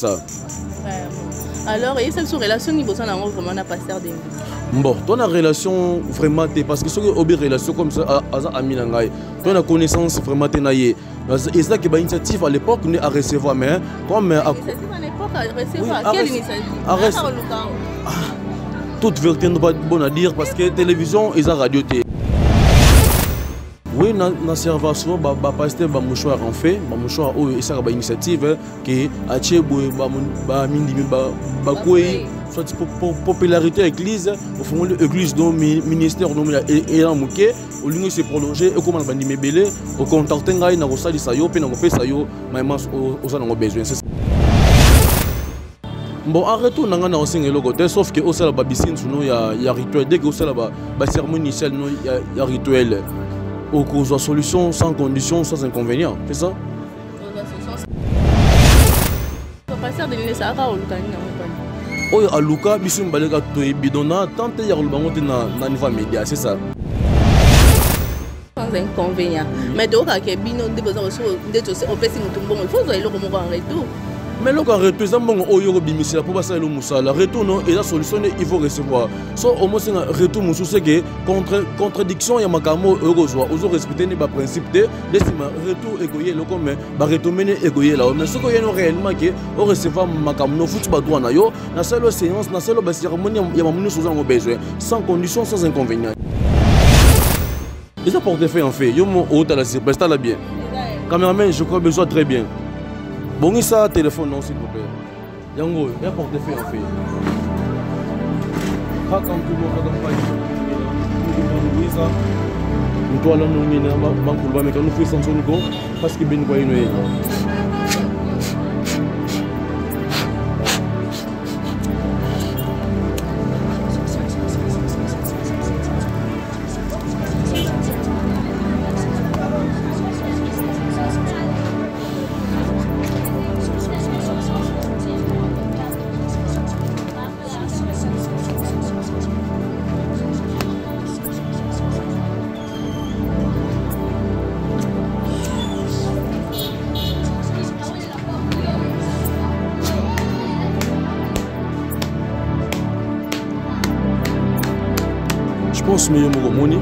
Ça. Alors, et cette relation niveau ça vraiment n'a pas servi. Bon, ton relation vraiment parce que ce que une relation comme ça à Aminangai, ton connaissance vraiment tenaillé. Et ça qui est une initiative à l'époque à recevoir mais comme à l'époque à recevoir quelle initiative? Toute vérité n'est pas bonne à dire parce que télévision et la radio oui, na servation ba pasteur ba mouchoir en fait, ba mouchoir et ça ba initiative qui a tchebo ba mindimi ba koi soit popularité église au fond de l'église dont ministère dont et en mouké au lieu de se prolonger et comment ba ndimi belé au contacter ngai na rosali sayo pe na ko pesa yo maman aux en besoin. Bon, arrêtons dans un enseignement local, sauf que au sein de la babysine, il y a rituel. Dès que au sein de la cérémonie initiale, il y a rituel. Au cours de la solution, sans condition, sans inconvénient. C'est ça? Oui, à Luka, Bissum Balega Bidona, tant qu'il y a le niveau média, c'est ça? Sans inconvénient. Mais donc, il y a Bino, il faut que le retour. Mais le représentant au bimisi pour passer le moussala retourne et la solution il faut recevoir so au moins c'est un retour moussou c'est que contradiction ya makamo eurozwa ozo respecter les principes de laissez-moi retour égoyer le comme ba retomber égoyer là mais ce que y a réellement que au recevoir makamo no foot ba droit na yo na seule séance na seule cérémonie ya mamunu sous en besoin sans condition sans inconvénient les apports fait en fait yo mon haut à la surprise là bien cameraman je crois besoin très bien. Bon, ça, téléphone, non, s'il vous plaît. Yango, il y a portefeuille en fait. Quand tu vois, tu vas là, nous faisons sans nous parce que ben quoi il je pense que je money.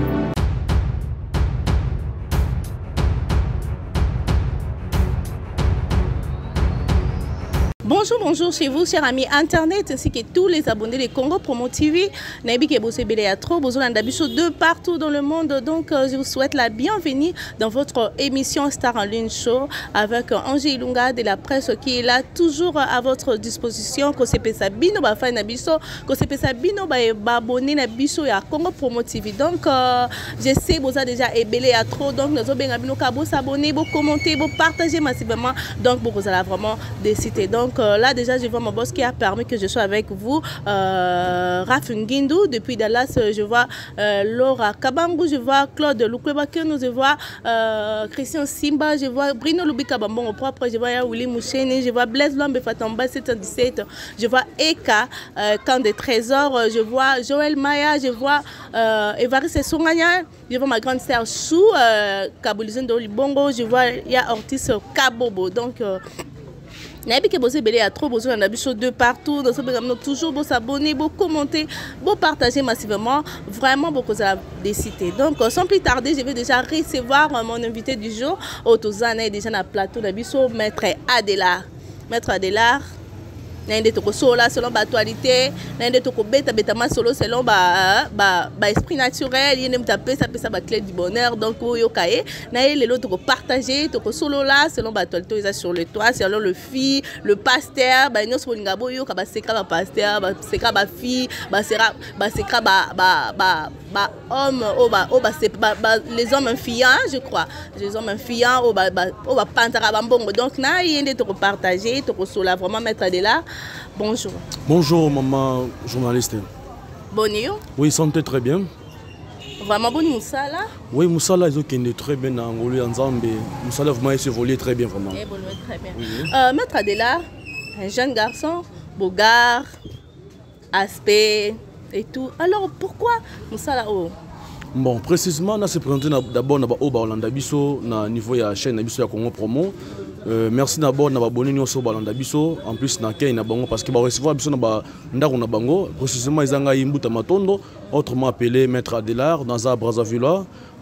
Bonjour chez vous, chers amis Internet, ainsi que tous les abonnés de Congo Promo TV. Nabi Kebose Bele à trop, besoin d'habitude de partout dans le monde. Donc, je vous souhaite la bienvenue dans votre émission Star en Lune Show avec Angie Ilunga de la presse qui est là toujours à votre disposition. Ko sepe sabino ba fa na biso, ko sepe sabino ba abonné na biso ya Congo Promo TV. Donc, je sais vous déjà Bele à trop. Donc, nous avons bien vous s'abonner, vous commenter, vous partager massivement. Donc, vous allez vraiment décider. Donc, là déjà je vois mon boss qui a permis que je sois avec vous, Raf Ngindou depuis Dallas, je vois Laura Kabangou, je vois Claude Lukwebakeno, je vois Christian Simba, je vois Bruno Lubika Bambon au propre, je vois Willy Moucheni, je vois Blaise Lambe Fatamba 717, je vois Eka Camp des Trésors, je vois Joël Maya, je vois Evariste Songanya, je vois ma grande sœur Chou, Kaboulizendo Libongo, je vois il y a Ortiz Kabobo. Donc Nabi que vous avez trop besoin d'un habitude de partout, dans ce programme toujours vous abonner, vous commenter, vous partager massivement, vraiment beaucoup à décider. Donc sans plus tarder, je vais déjà recevoir mon invité du jour, Otozana déjà dans le plateau d'Abisso, Maître Adélard. Maître Adélard. Nende toko sola selon l'actualité, nende toko beta solo selon esprit naturel, yene mtape ça pesa ba clé du bonheur donc yo kaé, na les l'autre toko partager toko solo là selon l'actualité sur le toit, selon le fille, le pasteur, ba nyos bolinga boyo ka ba seka ba pasteur, ba seka ba fille, ba seka ba homme les hommes influents je crois, les hommes influents au ba pantara bambongo donc na yende toko partager toko sola vraiment mettre de là. Bonjour. Bonjour maman journaliste. Bonjour. Oui, santé très bien. Vraiment bon Moussala. Oui, Moussala ils ont très bien en Angolais en Zambie. Moussala vraiment évolué très bien vraiment. Évolué très bien. Maître Adélard, un jeune garçon, beau gars, aspect et tout. Alors pourquoi Moussala Bon, précisément, on s'est présenté d'abord au Hollande Bisso, au niveau de la chaîne Bisso Congo Promo. Merci d'abord na abonné nyonso balanda biso en plus na kay na bango parce que ba recevoir biso na ba ndako na bango précisément izanga imbuta matondo autrement appelé Maître Adelar dans un Brazzaville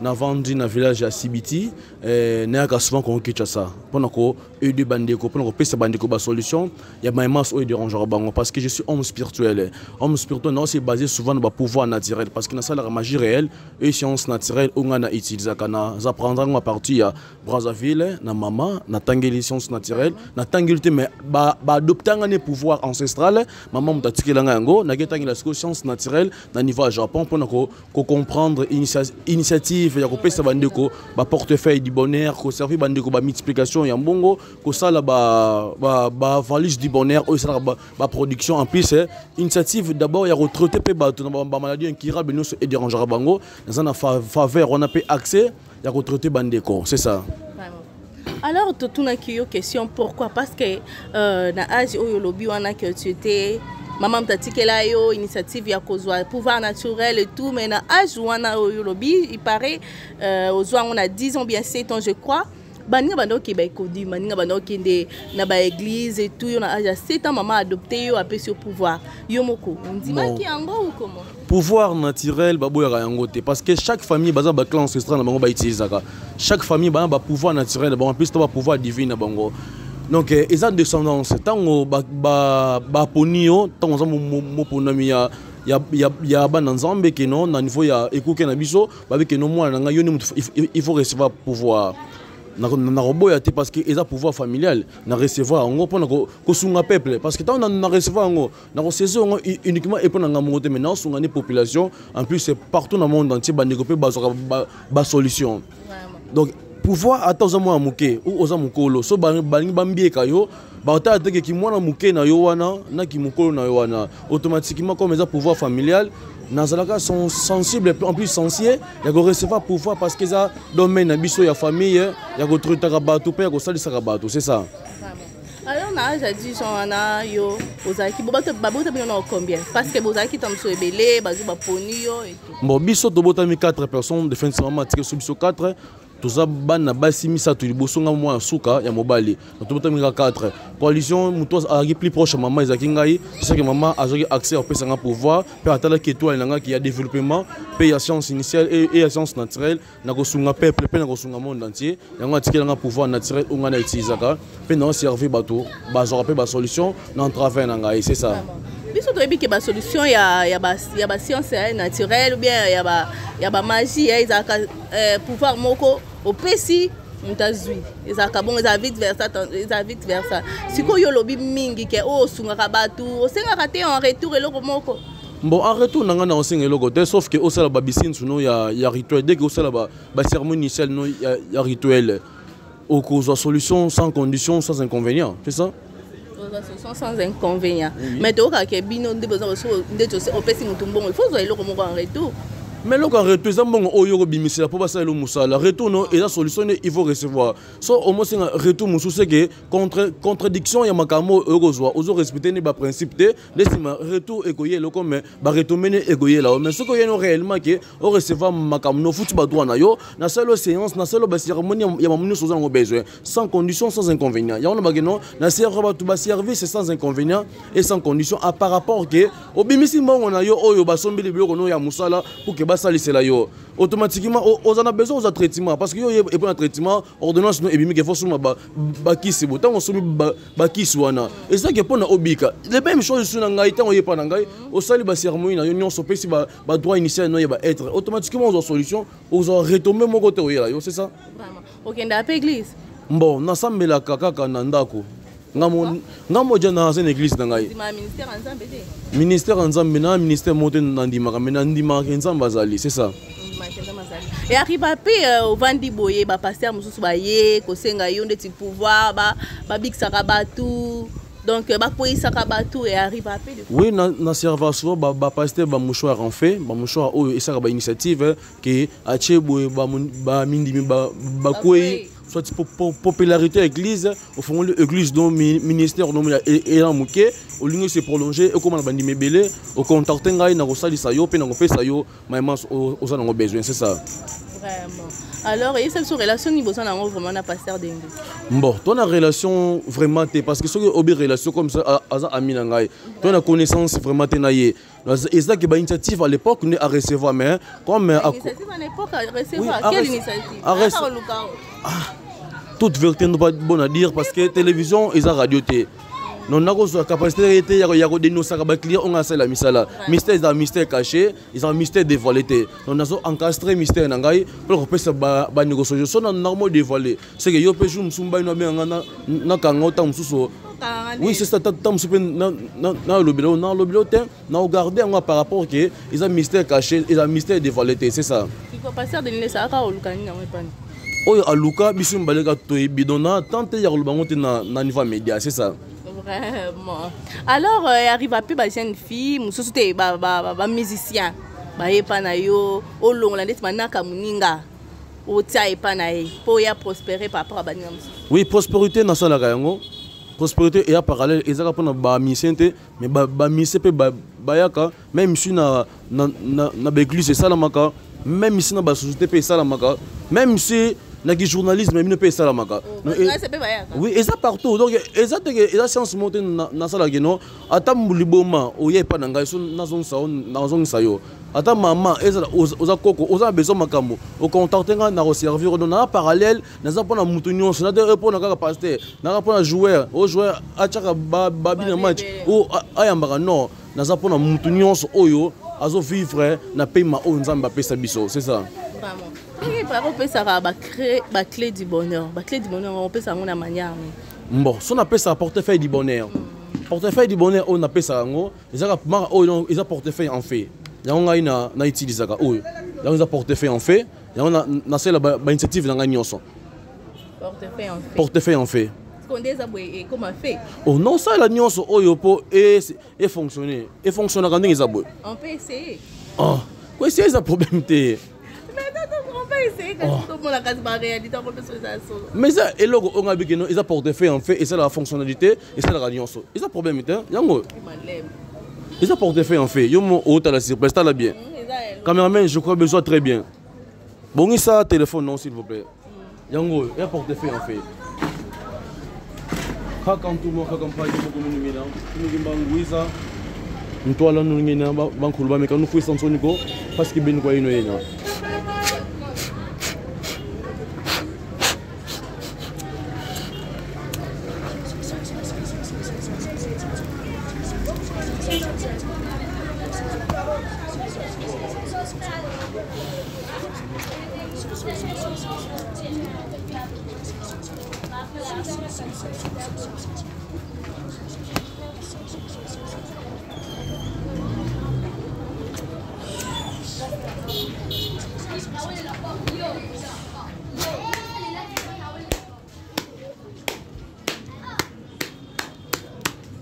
na vendu na village à Sibiti na ka souvent qu'on quitte ça pour ko aider bandeko pour ko pesa bandeko ba solution ya maïmas o déranger bango parce que je suis homme spirituel non c'est basé souvent na ba pouvoir naturel parce que na ça la magie réelle et science naturelle on a utilisé kana za prendre en partie à Brazzaville na mama na tangeli science naturelle na tangeli mais ba adopter un pouvoir ancestral maman mutatikela yango na ketangi la science naturelle na niveau à Japon pour ko comprendre initiative ya ko pesa bandeko ba portefeuille du bonheur ko servir bandeko ba multiplication ya mbongo ko sala ba valise du bonheur o sala ba production en plus initiative d'abord ya retraité pe ba maladie incurable nous et déranger bango dans un faveur on a pas accès ya retraité bandeko c'est ça. Alors, tu as une question, pourquoi? Parce que dans l'âge où lobby wana que tu étais, maman t'a dit qu'elle a eu initiative ya kozwa pouvoir naturel et tout, mais dans l'âge où on a eu lobby, il paraît aux gens on a 10 ans bien 7 ans je crois. Baninga bando ki ba ekodi, baninga bando ki nde na ba église et tout, on a âge 7 ans maman adopté yo apé sur pouvoir. Yo moko, on dit ba ki yango ou comment? Pouvoir naturel babo ya yango te parce que chaque famille baza ba clan ancestral na bango ba utilisaka. Chaque famille ba pouvoir naturel ba en plus to ba pouvoir divin na bango. Donc ils ont descendance tango ba ponio tango za mo ponami ya bana nzambe ke non na niveau ya ekoke na biso ba ke no mwana nga yo il faut recevoir pouvoir. Na roboya te parce que ils ont pouvoir familial na recevoir ngo pona ko sunga peuple parce que tant na recevoir ngo na ko saison uniquement et pona nga mongote maintenant sunga ni population en plus c'est partout dans le monde entier ba négoper ba solution donc pouvoir attends moi muke ou oza mukolo so balingi bambieka yo ba ota te ki mwana muke na yo wana na ki mukolo na yo wana automatiquement comme ils ont pouvoir familial Nazalaka sont sensibles, en plus sensibles, il y a recevoir pouvoir parce que ça domaine biso ya famille, il y a retrouver rabatou, il y a salir rabatou, c'est ça. Alors on a dit on a yo ozaki bobato babota bien combien parce que bozaki tamso ebele bazu ba poni yo et tout. Bon biso to botami 4 personnes définitivement tiré sur biso 4. Toza bana basi misatu liboso nga mwa suka ya mobali to botami 4 coalition muto a plus proche maman ezaki ngai c'est que maman a accès au pesa nga pouvoir pe atala ki étoile nanga ki ya développement pe ya science initiale et ya science naturelle na ko sunga peuple pe na ko sunga monde entier yango atikela nga pouvoir naturel onga na utilisaka pe na servir bato bazora pe ba solution na travers nanga c'est ça. Biso to ebiki ba solution ya ba science naturelle ou bien ya ba magie ya pouvoir moko au pesi mutazui ezaka bon eza vite versa siko yo lobi mingi ke o sunga batu o senga raté en retour eloko moko bon en retour nanga na osenga eloko te sauf que o sala ba bisine suno ya rituel dès que o sala ba cérémonie initiale no ya rituel au cause solution sans condition sans inconvénient c'est ça sans inconvénient mais to ka ke bino ndé besoin de o pesi mutumbo il faut zo eloko moko en retour. Mais le cas retour, c'est bon. Oyo bimisela pour passer le moussala. Retour non et la solution il faut recevoir. So au moins c'est un retour moussou c'est que contradiction ya makamo eurozwa. Ozo respecter les principes de l'estima retour égoyer le comme ba retomene égoyer là. Mais ce que y a réellement que on recevoir makamo no futu ba droit na yo na seule séance na seule cérémonie ya mamunu soza ngo besoin sans condition sans inconvénient. Ya on ba non na service sans inconvénient et sans condition à par rapport que au bimisi mbongo na yo oyo ba sombeli biloko no ya moussala pour que basalisela yo automatiquement on a besoin de traitement parce que yo et pour un traitement ordonnance no ebimi que faut suma ba kisi botan on sumi ba kisi wana et ça que pour na obika les mêmes choses sur ngai tant on y pas ngai au sali ba cérémonie na yo so pesi ba droit initial no ba être automatiquement on a solution on a retomber mon côté yo c'est ça vraiment OK nda église bon na sambela kaka na ndako ngamo jana na église na ngai ministère nzambe na ministère moté na ndimaka mais na ndimaka nzambe azali c'est ça et arrive après au vandi boye ba pasteur mususu ba ye ko senga yo ndeti pouvoir ba big sakabatu donc ba poisa kabatu et arrive après oui na serveur souvent ba pasteur ba mouchoir en fait ba mouchoir o et ça ba initiative que acheboye ba mindimi ba koi soit popularité à l'église, au fond l'église dont ministère dont est en mouké, au lieu de se prolonger, et comme on a bandit mebele, au contact ngai na rosali sayo, pe na ngopé sayo, maïmas aux besoin, c'est ça. Vraiment. Alors, et cette relation, il besoin d'avoir vraiment un pasteur d'Engue. Bon, ton relation vraiment, parce que si tu as une relation comme ça, tu as une connaissance vraiment. Et ça qui est une initiative à l'époque à recevoir, mais comme. Initiative à l'époque à recevoir. Quelle initiative? Toute vérité n'est pas bonne à dire parce que la télévision et la radio. Nous avons la capacité de dénoncer les clients, on a la misala. Mystère est un mystère caché, ils ont un mystère dévoilé. Nous avons encastré le mystère pour que ça soit négocié. Ce n'est pas dévoilé. C'est que yo peux jouer musumba ino bien na kanga ta mususo. Oui, c'est ça, ta musupe na lobilo na regarder par rapport que ils ont un mystère caché, ils ont un mystère dévoilé, c'est ça. Il faut passer de l'île ça ka olukani na wepan. Oyo aluka bisu mbaleka to bidona tant ya lubango na niveau média, c'est ça. Vraiment. Alors, arrive à plus de jeunes filles, musosute ba musicien, ba epana yo, au long la net manaka muninga, au tia epana e, pour ya prospérer par rapport à baningam. Oui, prospérité na sala kayango. Prospérité et à parallèle, ils ont pas ba misente, mais ba misepe ba yaka, même si na l'église c'est ça la maka, même si na ba société c'est ça la maka, même si na qui journalisme mais ne peut ça la maka. Oui, et ça partout. Donc et science monter na sala geno, ata muliboma oye pa nanga so na zone sa yo. Ata maman eza oza koko oza besoin makambo au contacter na servir na parallèle na za pona mutunyo na de pour na ka pasteur na pona joueur au joueur achaka babi na match ou ayambaka non na za pona mutunyo oyo azo vivre na paiement o nzamba pesa biso, c'est ça. Vraiment. Et par rapport ça va créer la clé du bonheur. La clé du bonheur on peut ça de manière. Bon, si on appelle ça portefeuille du bonheur. Portefeuille du bonheur on appelle ça ngo, ils ont portefeuille en fait. Yango na utiliser ka oyo. Yango za portefeuille en fait. Yango na c'est la initiative na nyonso. Portefeuille en fait. Portefeuille en fait. Qu'on des aboué comment fait? Oh non ça la nyonso oyo po et fonctionner. Et fonctionner quand ils aboué. On peut essayer. Ah, quoi c'est un problème té. On peut essayer que tout le monde a casse réalité on peut faire ça. Mais ça et logo on a bien que ils a portefeuille en fait et c'est la fonctionnalité et c'est la nyonso. Ils a problème té. Yango. Ils ont portefeuille en fait. Yo mon haut à la surprise, t'as la bien. Caméraman, je crois besoin très bien. Bon, ça téléphone non s'il vous plaît. Yango, il y a portefeuille en fait. Quand tout le monde campagne pour nous mina, nous ngibangui ça. Nous là nous ngina bankulba mais quand nous fouille sans soniko parce que ben quoi ino yena.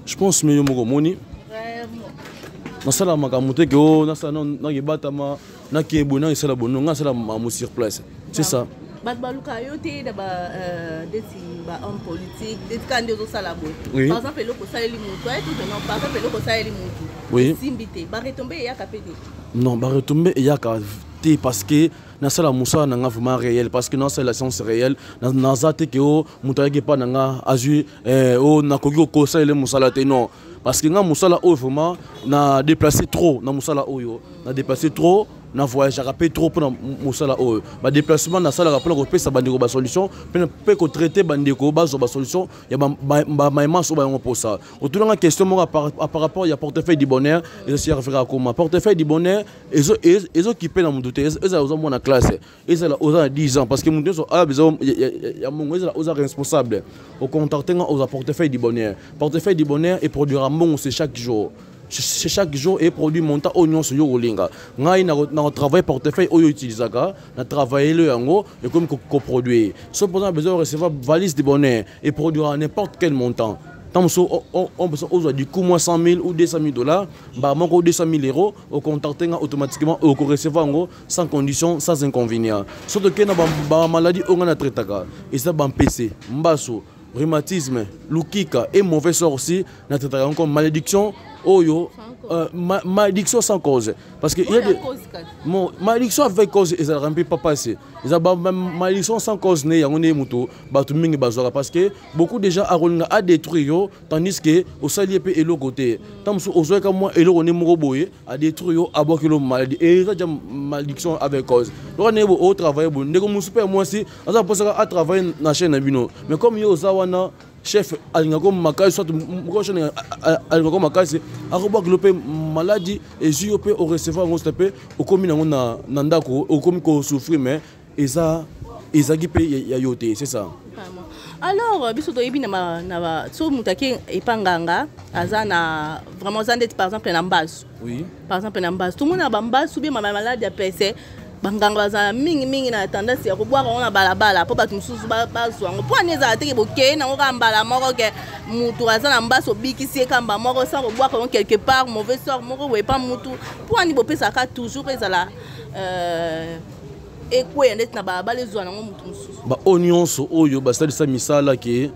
Je pense que je suis moni. Nasala makamote ke o nasala na yebata ma na kiebona isala bono ngasala mamu sur place. C'est ça. Bat baluka yote da ba deti ba homme politique, deti kande zo sala bo. Par exemple le ko sala li mutu, ay tout non par exemple le ko sala li mutu. Oui. Simbité, ba retomber ya kapede. Non, ba retomber ya ka parce que nasala musa nanga vraiment réel parce que non c'est la science réelle na zate ke o mutayeke pa nanga azu o nakoki ko sala musala te non. Parce que nga musala oyo vraiment na déplacé trop na musala oyo na déplacé trop na voyage rapide trop pour na musala oyo ba déplacement na sala rapport ko pesa bandeko ba solution pe ko traiter bandeko ba zo ba solution ya ba maima so ba ngo posa otulanga question mo par rapport ya portefeuille du bonheur et se référer à comment portefeuille du bonheur ezo occupé na mundu te eza ozo mo na classe eza oza 10 ans parce que mundu so a besoin ya mongo eza oza responsable au contacter nga portefeuille du bonheur et produira bon c'est chaque jour. C'est chaque jour et produit montant oignon sur yolinga. Ngai na travail portefeuille oyo utilisaka, na travailler le yango et comme coproduire. Sauf pour besoin de recevoir valise de bonheur et produire n'importe quel montant. Tant on besoin du coup moins 100 000 ou 200 000 $, bah manque 200 000 €, au contacter automatiquement au recevoir sans condition, sans inconvénient. Surtout que na ba maladie on a traité et ça ban PC, mbasso, rhumatisme, lukika et mauvais sort aussi, na traité comme malédiction oyo malédiction sans cause parce que il y a des malédiction avec cause ils ont rempli pas passé ils ont malédiction sans cause né yango né muto batu mingi bazora parce que beaucoup déjà a détruit yo tandis que au salier pe elo côté tant so ozoe comme moi elo on est moroboye a détruit yo abokelo maladie et ils ont malédiction avec cause donc on est au travail bon ndeko musupe moi si on a posé à travailler na chaîne na bino mais comme yo zawana chef alingako makasi soit mkoshana alingako makasi akoba glope maladie et ju pe au recevoir ngo stepé au komi nango na ndako au komi ko souffrir mais eza qui pe ya yoté c'est ça. Alors biso to yebi na so mutaki epanganga azana vraiment zandet par exemple na mbasu. Oui. Par exemple na mbasu tout le monde a bambasu bien maladie a PC banganga baza mingi na tendance ya kobwaka ona balabala po batu mususu bazwa ngo po aneza ateke boke na ngo mbala moko ke mutu aza na mbaso bikisi kamba moko sans kobwaka ngo quelque part mauvais sort moko we pas mutu po ani bopesa ka toujours ezala ekwe net na balabala ezwa na ngo mutu mususu ba onyonso oyo basalisa misala ke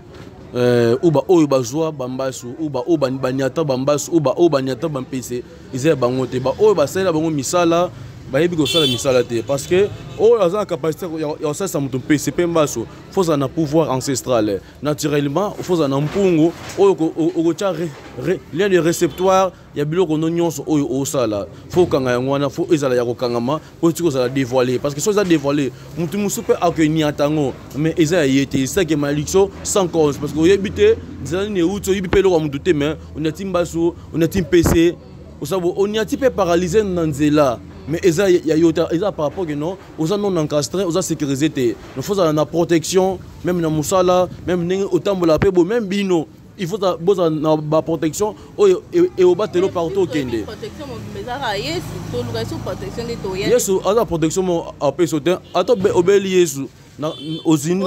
uba oyo bazwa bambasu uba banyata bambasu uba banyata bampese izaya bangote ba oyo basala bango misala bayebi ko sala misala te parce que oh a la capacité ya ça mutu pese pembaso faut ça na pouvoir ancestral naturellement faut ça na mpungu oyo ko tia lien de réceptoire ya biloko no nyonso oyo osala faut kanga yangwana faut ezala ya ko kangama po tiko ça dévoiler parce que so ça dévoiler mutu musupe akeni atango mais eza yete ça que malédiction sans cause parce que oyebite nzala ne uto yibi pelo kwa mutu te mais on a timbaso on a timpese osabo on y a type paralysé na nzela. Mais eza par rapport que non, aux non encastrés, aux sécurisés, il faut la protection, même dans Moussala, même autant de la paix, même bino, il faut la protection et au batelo partout au Kende. Yes, à la protection à paix sauter, à toi obéli Yesu, aux in,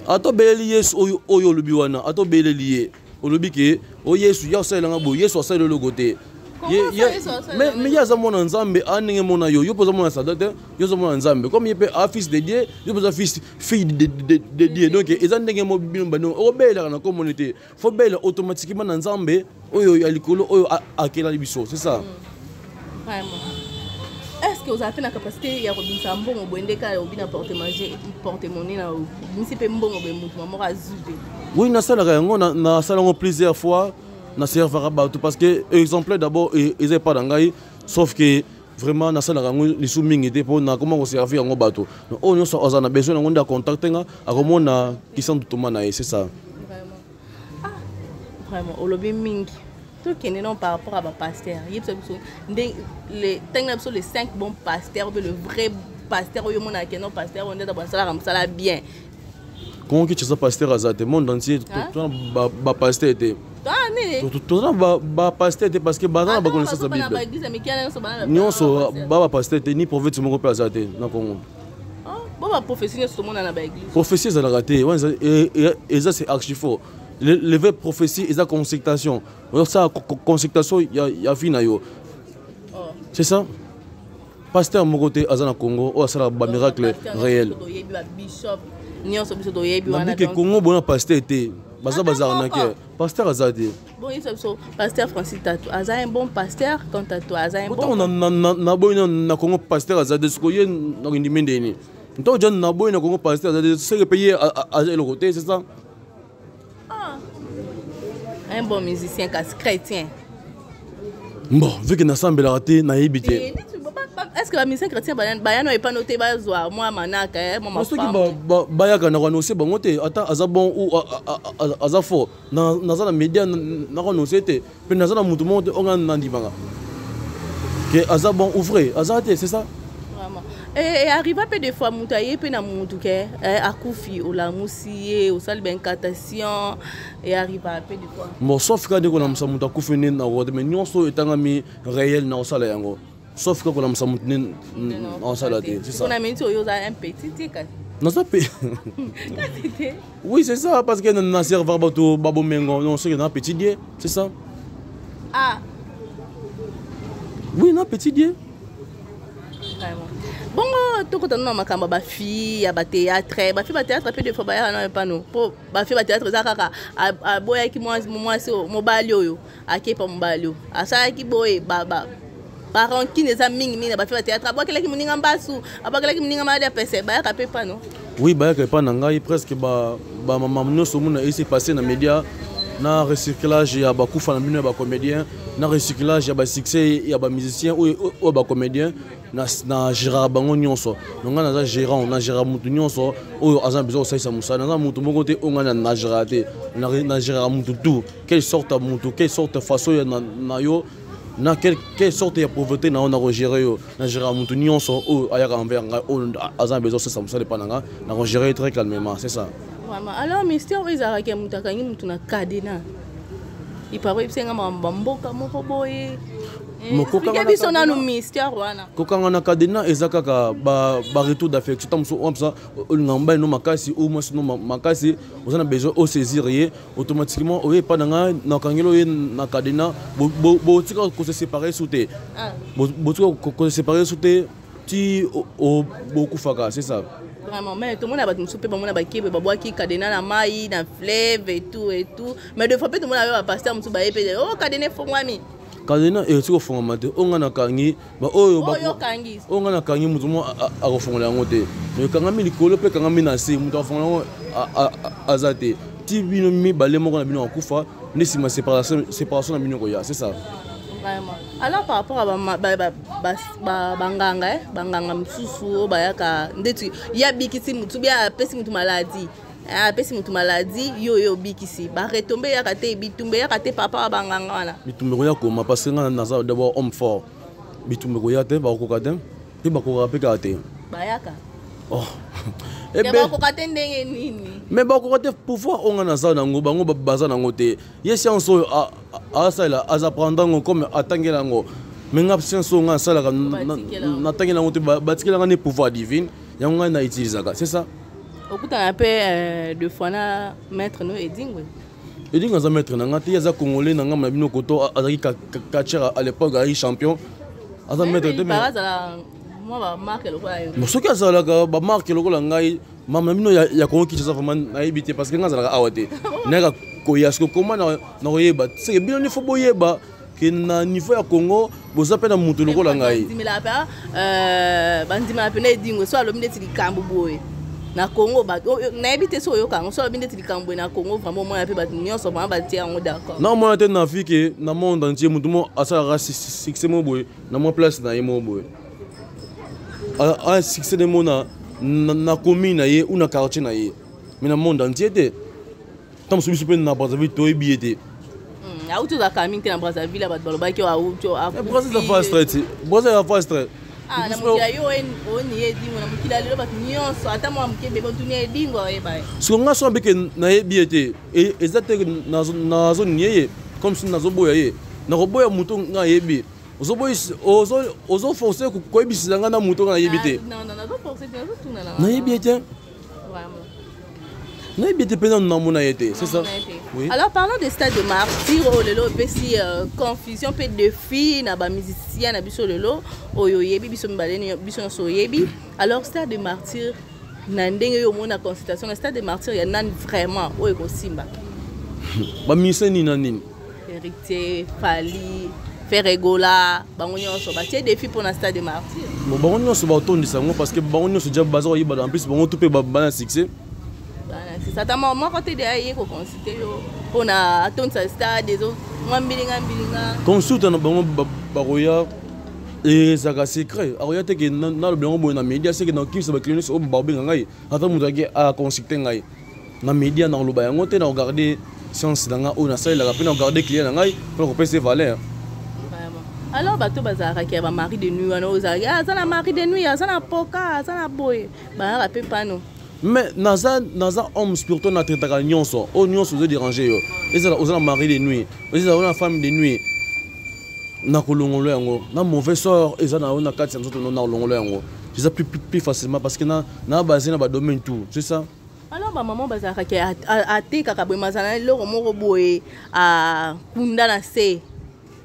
à toi obéli Yesu, oyo lubiwana, à toi obéli lié, au lubike, o Yesu, ya sa langa bo, Yesu sa le côté. Mais il y a mon ensemble, un mon ayo, yo pose mon sadat, yo mon ensemble. Comme il peut fils de Dieu, yo pose fille de Dieu. Donc ils ont des mots bien bano. Au bel dans la communauté, faut bel automatiquement ensemble. Oyo alikolo, oyo akela libiso, c'est ça. Vraiment. Est-ce que vous avez la capacité ya kobisa mbongo bwendeka obina porter manger, porter monnaie na musipe mbongo be mutu mama azube? Oui, na sala yango na sala ngo plusieurs fois. Na servera bato parce que exemple d'abord ils pas d'angai sauf que vraiment na sala rango li soumingi était pour na comment on servir yango bato on yo so azana besoin ngo nda contacter nga akomona kisandu tomana c'est ça vraiment au lobby mingi tout qui n'est non par rapport à ba pasteur les les 5 bons pasteurs le vrai pasteur yo mona que non pasteur on est dans sala bien comment que tu ça pasteur azate monde entier tout ba pasteur était tout ba pasteur parce que bazana ba connaissance de Bible nyonso ba pasteur ni prophète moko pe azate na Congo ba prophétie sur monde na ba église prophétie za la raté et ça c'est archi faux les vraies prophéties et la consultation ça consultation ya fina yo c'est ça pasteur mon côté azana Congo o ça ba miracle réel nyonso biso to yebi wana donc Congo bona pasteur était baza bazar na pasteur azade bon il so pasteur Francis Tatou aza un bon pasteur quant à toi aza un bon on na boy na Congo pasteur azade ce ko ye na ndimende ni nto jon na boy na Congo pasteur azade c'est le pays à le côté c'est ça un bon musicien chrétien bon vu que na sambela raté na yebité. Est-ce que la mission chrétienne bayano est pas noté bazwa moi manaka moi femme parce que bayaka na renoncer bango te ata azabon ou azafo na za na média na renoncer te pe na za na mutu monde on na ndibanga que azabon ouvrir azate c'est ça vraiment et arrive pas des fois mutaye pe na mutu ke akufi ou la musie ou sal ben incantation et arrive pas des fois mo sauf quand on a musa mutu akufi na road mais nyonso etangami réel na osala yango sauf que quand on a mutu en salade c'est ça on a mis un petit non ça peut oui c'est ça parce que na serveur bato babo mengo non c'est un petit dieu c'est ça ah oui non petit dieu Bon, tout quand on a ma camba, fille, à théâtre, théâtre, peu de fois, bah, pas nous. Pour fille, théâtre, ça, à boy qui moi, mon balio, à qui pas mon balio, à ça qui boy, baba. Parents qui ne savent pas faire théâtre, à boire qui m'ont en bas sous, à boire qui m'ont en bas de PC, bah, à pas non. Oui, bah, que pas n'angai presque, bah, maman, nous sommes ici passé dans les médias. Na recyclage ya ba kufa na bino ya ba comédien na recyclage ya ba succès ya ba musicien ou ba comédien na gérard bango nyonso nonga na gérant na gérard mutu nyonso o azan besoin ça ça musa na mutu moko te onga na gérard te na gérard mutu tout quelle sorte mutu quelle sorte façon ya na yo na quelle sorte ya pauvreté na on a gérer yo na gérard mutu nyonso o ayaka envers o azan besoin ça ça musa de pananga na gérer très calmement c'est ça. Alors, mystère, ils ont dit que tu as cadena. Il paraît que c'est un bamboka, mon boy. Il y a un mystère. Quand on a cadena, ils ont retour d'affection. On makasi ou makasi, on a besoin de saisir automatiquement. Oui, pas dans na cadena, bo se séparer sous tes. Bo se séparer sous tes, ti au beaucoup faka, c'est ça. Vraiment, mais tout le monde a battu souper, tout le monde a battu qui cadena na maï, na fleuve et tout. Mais deux fois tout le monde a passé à moussa baé pédé. Oh cadena faut moi mi. Cadena et tu font maté. On a kangi, bah oh kangi. On a kangi moussa moi à refondre la montée. Mais quand on a mis le colo, quand on a mis nassé, moussa fond à zaté. Ti bino mi balé moi on a bino en kufa. Né si ma séparation na bino koya, c'est ça. Vraiment. Alors par rapport à banganga msusu bayaka ndetu ya bikisi mutu bia pesi mutu maladie pesi mutu maladie yo bikisi ba retomber ya kate bitumbe ya kate papa banganga wana bitumbe ko ya koma parce que na d'abord homme fort bitumbe ko ya te ba ko kadem pe ba ko rapé kate bayaka oh et ba ko kate ndenge nini mais ba ko kate pouvoir on na za nango bango baza nango te yesi anso a ça là az apprendre comme atangela ngo mais ngapsen so nga sala na tangela ngo te batikela nga ne pouvoir divin yango na utiliser c'est ça okuta un peu de fois na maître no edingwe edingwe za maître na ngati ya congolais na ngam na bino koto azaki kachera à l'époque ari champion aza maître te mais moi ba marque le quoi mo soki azala ka ba marque le ko la ngai mama bino ya ko kitsa vraiment na ebité parce que ngazala ka awate na ko yasko comment na oyeba c'est bino ni fo boyeba que na niveau ya Congo boza pe na mutu le ko la ngai ndimela pa bandima pe na edingwe so alo ndeti likambo boye na Congo ba na ebité so yo kango so alo ndeti likambo na Congo vraiment moi pe ba nyonso vraiment ba tia ngo d'accord na moi te na fike na monde entier mutu mo asala succès mo boye na mo place na yemo boye a succès de mona na commune na ye ou na quartier na ye mais na monde entier te tam so biso pe na Brazzaville to ebiete auto da caminho na Brazzaville ba baloba ki auto a Brazzaville fa straight Brazzaville fa straight na mukila yo oni edingo na mukila lelo ba nyonso ata mo amkebe bo tuni edingo e ba so nga so ambeke na ebiete et exacte na zone yeye comme si na zo boya ye na roboya muto nga yebi ozo forcer ko ebisisa nga na muto nga yebite non zo forcer zo tuna na yebite na yebite pe na mona yete c'est ça. Oui. Alors parlons des stades de martyr au lelo pesi confusion pe de filles na ba musicien na biso lelo oyo yebi biso mbaleni biso so yebi alors stade de martyr na ndenge yo mona consultation na stade de martyr ya nan vraiment oyo ko simba ba miseni na nini héritier fali Ferregola, bango nyonso batie défi pour na stade de martyr. Bon bango nyonso ba otondisa ngo parce que bango nyonso déjà bazo yi ba en plus bango tout pe ba na succès. C'est ça tama moi côté de aye ko consulter yo pour na atondisa stade des autres ngambili consulte na bango ba roya et ça ga secret. Aroya te que na le bango bo na média c'est que na kimsa ba clinique o ba benga ngai ata mutu ake a consulter ngai na média na lo ba yango te na regarder science nga o na ça la rappeler na regarder client ngai pour ko payer valeur. Alors bato bazara ki ba mari de nuit wana ozali azana mari de nuit azana poka azana boy ba rappel pano mais naza homme spirituel na tretaka nyonso o nyonso zo déranger yo ezala ozana mari de nuit ezala ona femme de nuit na kolongolo yango na mauvais sort ezana ona kati nzoto na kolongolo yango c'est ça plus facilement parce que na basé na ba domaine tout c'est ça. Alors ba maman bazara ki a te kaka boy mazana loko moko boy a kunda na se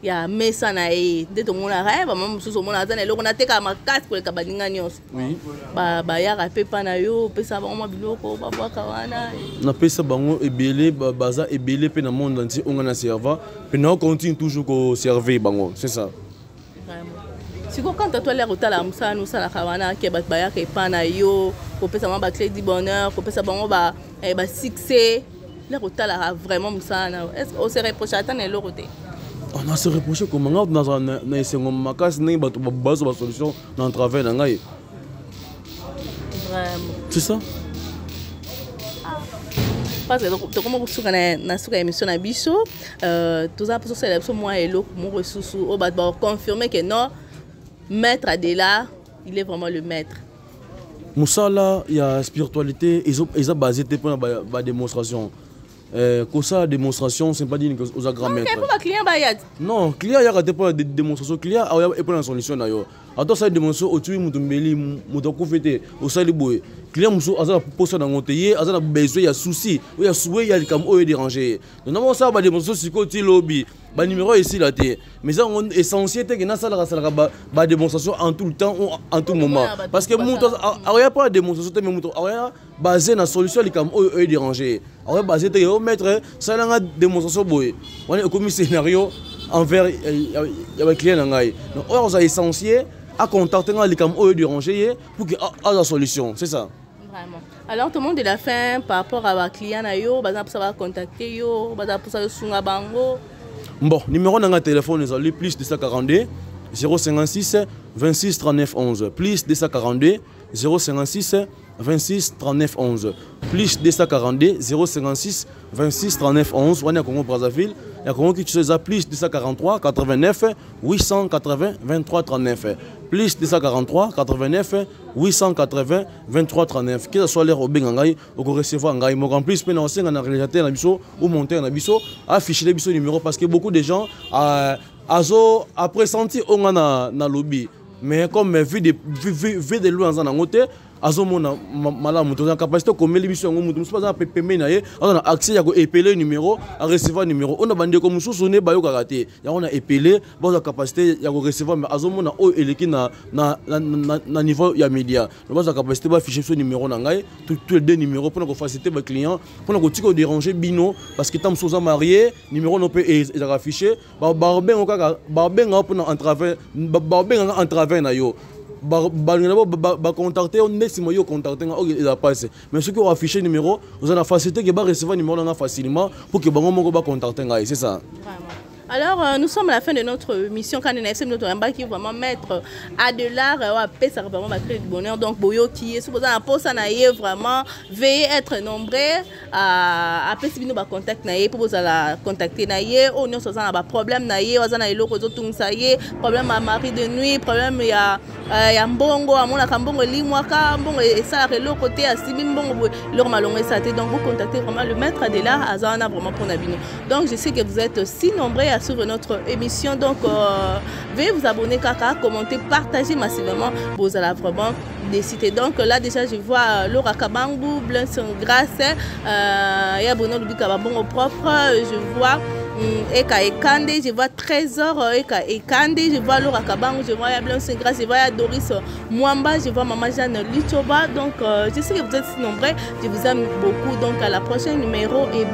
ya mesa na ye nde tomona rêve mama mosusu omona aza na eloko nateka makasi koleka baninga nyonso bayaka mpe mpa na yo opesa bango mwa biloko babwaka wana napesa bango ebele baza ebele mpe na monde entier onga na serva mpe na continue toujours koserve bango c'est ça. siko quand toi l'air otala mosala osalaka wana ke bato bayaka epa na yo kopesa mwa baclé du bonheur kopesa bango basuccès l'air otalaka vraiment mosala na est-ce que ose reproche ata na eloko te. On a se reproché comme on a essayé de makas ni bato base ba solution dans travers na ngai. Vraiment. C'est ça. Parce que comment vous souvenez na suka émission na biso tous ça pour ça l'émission moi et l'autre mon ressource au ba confirmer que non maître Adela il est vraiment le maître. Musala il y a spiritualité ils ont basé pour la démonstration. Comme ça, démonstration, c'est pas dire aux grands maîtres. Non, client y a raté pour la démonstration. Client a pas la solution d'ailleurs. Attends ça démonstration au tuer mutumbeli mutako fete au sali boy. Client muso aza pour ça dans monter, aza besoin y a souci, il y a souhait y a comme eux déranger. Donc ça va démonstration c'est côté lobby. Ba numéro ici là té. Mais ça on essentiel que na sala ba démonstration en tout le temps ou en tout moment. Parce que muto y a pas la démonstration mais muto y a basé na solution li comme eux déranger. Alors basé te yo mettre ça la démonstration boy. On est comme scénario envers y a client ngai. Donc on a essentiel à contacter les comme eux déranger pour que à la solution, c'est ça. Vraiment. Alors tout le monde de la fin par rapport à la client na yo, bazan pour ça va contacter yo, bazan pour ça sunga bango. Bon, numéro de téléphone est le plus 242 056 26 39 11 plus 242 056 26 39 11 plus 242 056 26 39 11 on est à Congo Brazzaville et à Congo Kinshasa plus 243 89 880 23 39 plus 243 89 880 23 39 que ce soit l'air au bengangai au recevoir ngai mo en plus peine on na réalisateur na biso ou monter na biso afficher les biso numéro parce que beaucoup de gens a pressenti on na lobby mais comme vu de loin en côté azomona malamu to na capacité comme l'émission ngomutu musu pas pepeme na ye on a accès ya ko épeler numéro à recevoir numéro on a bandé comme musu ne ba yo karaté ya on a épeler ba za capacité ya ko recevoir mais azomona o eleki na niveau ya média ba za capacité ba afficher ce numéro na ngai tous les deux numéros pour ko faciliter ba client pour ko tiko déranger bino parce que tam soza marié numéro no peut afficher ba ben o kaka ba ben nga pour en travers na yo ba contacter on est si moi yo contacter il a passé mais ceux qui ont affiché numéro vous avez la facilité que ba recevoir numéro là facilement pour que bango moko ba contacter c'est ça. Alors, nous sommes à la fin de notre mission quand on a essayé notre embarque qui vraiment mettre à de l'art et ça vraiment va créer du bonheur. Donc, Boyo qui est supposé à poste naïe vraiment veiller être nombreux à si nous va contact naïe pour vous la contacter naïe ou nous sommes à problème naïe ou na eloko zo tung saïe problème à mari de nuit problème ya mbongo à mon akambongo limwaka mbongo et ça le côté à simi mbongo leur malongé ça donc vous contactez vraiment le maître de l'art azana vraiment pour nabino. Donc, je sais que vous êtes si nombreux à suivre notre émission. Donc, veuillez vous abonner, kaka, commenter, partager massivement. Vous allez vraiment décider. Donc, là, déjà, je vois Laura Kabangu, Blanc Grâce, il y a Bono Lubikababon au propre. Je vois Eka Ekande, je vois Trésor Eka Ekande, je vois Laura Kabangu, je vois Blanc Grâce, je vois Doris Mwamba, je vois Maman Jeanne Lichoba. Donc, je sais que vous êtes si nombreux. Je vous aime beaucoup. Donc, à la prochaine numéro. Et